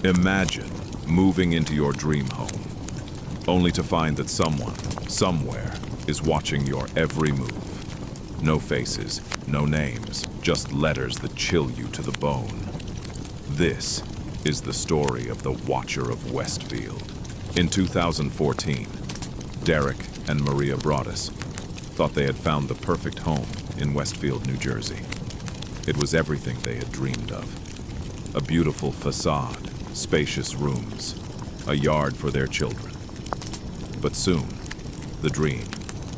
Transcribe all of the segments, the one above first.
Imagine moving into your dream home, only to find that someone, somewhere, is watching your every move. No faces, no names, just letters that chill you to the bone. This is the story of the Watcher of Westfield. In 2014, Derek and Maria Broaddus thought they had found the perfect home in Westfield, New Jersey. It was everything they had dreamed of. A beautiful facade, spacious rooms, a yard for their children. But soon, the dream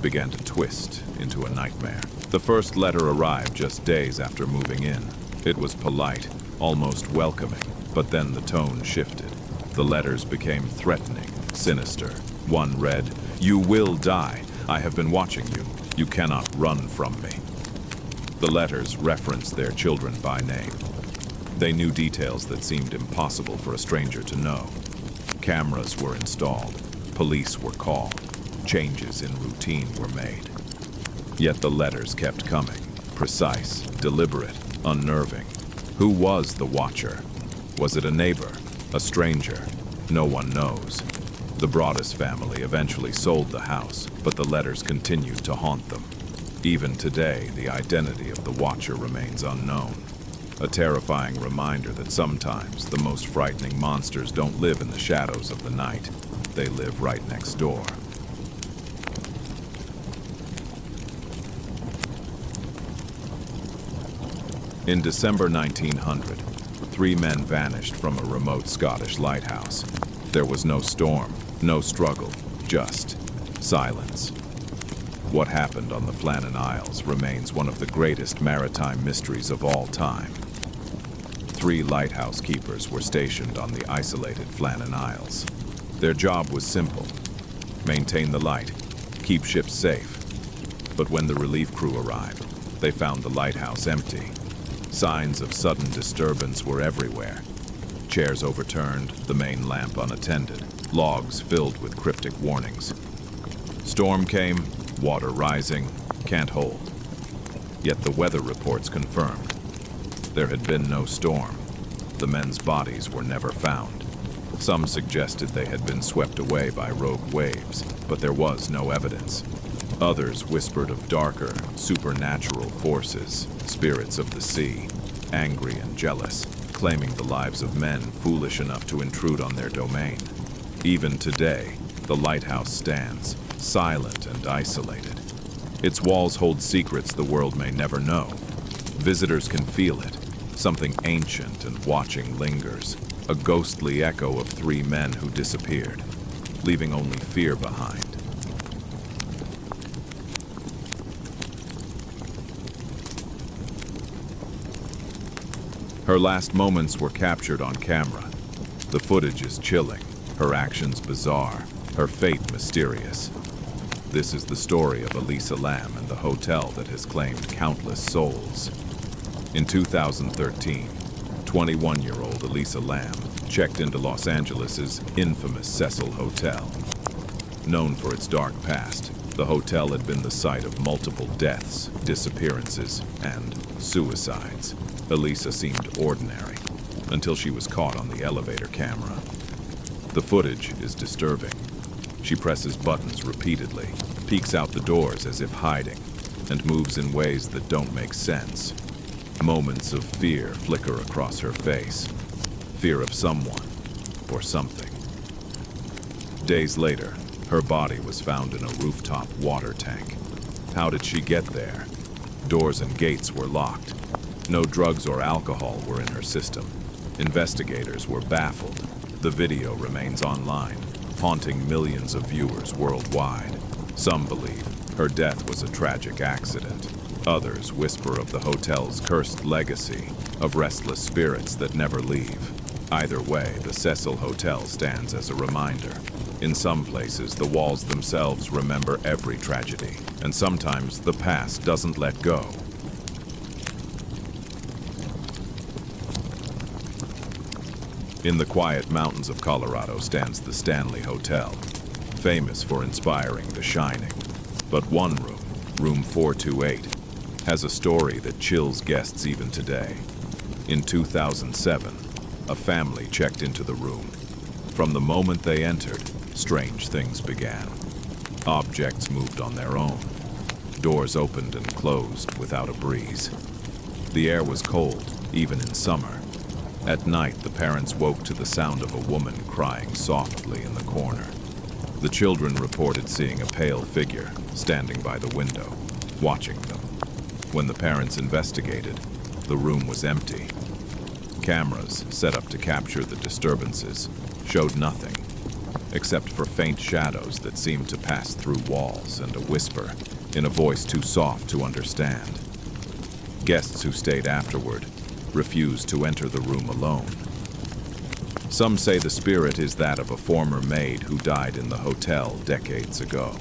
began to twist into a nightmare. The first letter arrived just days after moving in. It was polite, almost welcoming, but then the tone shifted. The letters became threatening, sinister. One read, "You will die. I have been watching you. You cannot run from me." The letters referenced their children by name. They knew details that seemed impossible for a stranger to know. Cameras were installed, police were called, changes in routine were made. Yet the letters kept coming, precise, deliberate, unnerving. Who was the Watcher? Was it a neighbor, a stranger? No one knows. The Broaddus family eventually sold the house, but the letters continued to haunt them. Even today, the identity of the Watcher remains unknown. A terrifying reminder that sometimes the most frightening monsters don't live in the shadows of the night. They live right next door. In December 1900, 3 men vanished from a remote Scottish lighthouse. There was no storm, no struggle, just silence. What happened on the Flannan Isles remains one of the greatest maritime mysteries of all time. 3 lighthouse keepers were stationed on the isolated Flannan Isles. Their job was simple: maintain the light, keep ships safe. But when the relief crew arrived, they found the lighthouse empty. Signs of sudden disturbance were everywhere. Chairs overturned, the main lamp unattended, logs filled with cryptic warnings. Storm came, water rising, can't hold. Yet the weather reports confirmed there had been no storm. The men's bodies were never found. Some suggested they had been swept away by rogue waves, but there was no evidence. Others whispered of darker, supernatural forces, spirits of the sea, angry and jealous, claiming the lives of men foolish enough to intrude on their domain. Even today, the lighthouse stands, silent and isolated. Its walls hold secrets the world may never know. Visitors can feel it. Something ancient and watching lingers, a ghostly echo of 3 men who disappeared, leaving only fear behind. Her last moments were captured on camera. The footage is chilling, her actions bizarre, her fate mysterious. This is the story of Elisa Lam and the hotel that has claimed countless souls. In 2013, 21-year-old Elisa Lam checked into Los Angeles' infamous Cecil Hotel. Known for its dark past, the hotel had been the site of multiple deaths, disappearances, and suicides. Elisa seemed ordinary, until she was caught on the elevator camera. The footage is disturbing. She presses buttons repeatedly, peeks out the doors as if hiding, and moves in ways that don't make sense. Moments of fear flicker across her face. Fear of someone or something. Days later, her body was found in a rooftop water tank. How did she get there? Doors and gates were locked. No drugs or alcohol were in her system. Investigators were baffled. The video remains online, haunting millions of viewers worldwide. Some believe her death was a tragic accident. Others whisper of the hotel's cursed legacy, of restless spirits that never leave. Either way, the Cecil Hotel stands as a reminder. In some places, the walls themselves remember every tragedy, and sometimes the past doesn't let go. In the quiet mountains of Colorado stands the Stanley Hotel, famous for inspiring The Shining. But one room, room 428, has a story that chills guests even today. In 2007, a family checked into the room. From the moment they entered, strange things began. Objects moved on their own. Doors opened and closed without a breeze. The air was cold, even in summer. At night, the parents woke to the sound of a woman crying softly in the corner. The children reported seeing a pale figure standing by the window, watching them. When the parents investigated, the room was empty. Cameras set up to capture the disturbances showed nothing, except for faint shadows that seemed to pass through walls and a whisper in a voice too soft to understand. Guests who stayed afterward refused to enter the room alone. Some say the spirit is that of a former maid who died in the hotel decades ago.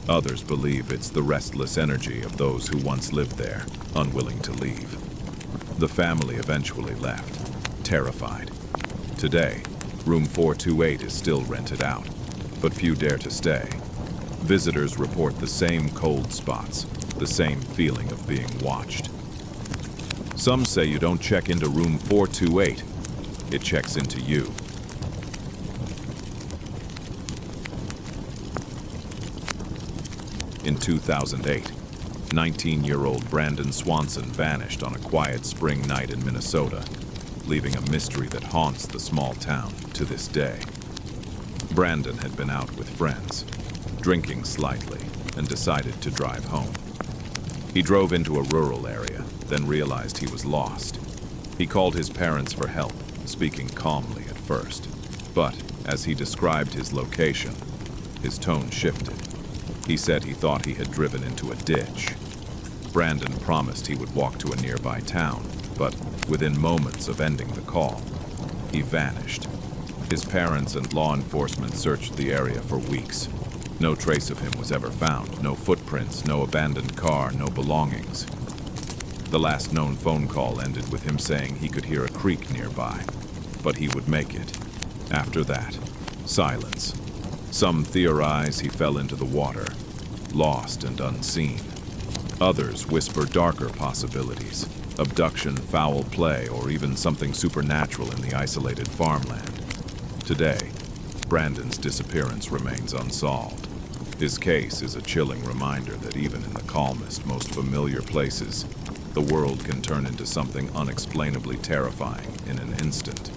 Others believe it's the restless energy of those who once lived there, unwilling to leave. The family eventually left, terrified. Today, room 428 is still rented out, but few dare to stay. Visitors report the same cold spots, the same feeling of being watched. Some say you don't check into room 428, it checks into you. In 2008, 19-year-old Brandon Swanson vanished on a quiet spring night in Minnesota, leaving a mystery that haunts the small town to this day. Brandon had been out with friends, drinking slightly, and decided to drive home. He drove into a rural area, then realized he was lost. He called his parents for help, speaking calmly at first. But as he described his location, his tone shifted. He said he thought he had driven into a ditch. Brandon promised he would walk to a nearby town, but within moments of ending the call, he vanished. His parents and law enforcement searched the area for weeks. No trace of him was ever found. No footprints, no abandoned car, no belongings. The last known phone call ended with him saying he could hear a creek nearby, but he would make it. After that, silence. Some theorize he fell into the water, lost and unseen. Others whisper darker possibilities: abduction, foul play, or even something supernatural in the isolated farmland. Today, Brandon's disappearance remains unsolved. His case is a chilling reminder that even in the calmest, most familiar places, the world can turn into something unexplainably terrifying in an instant.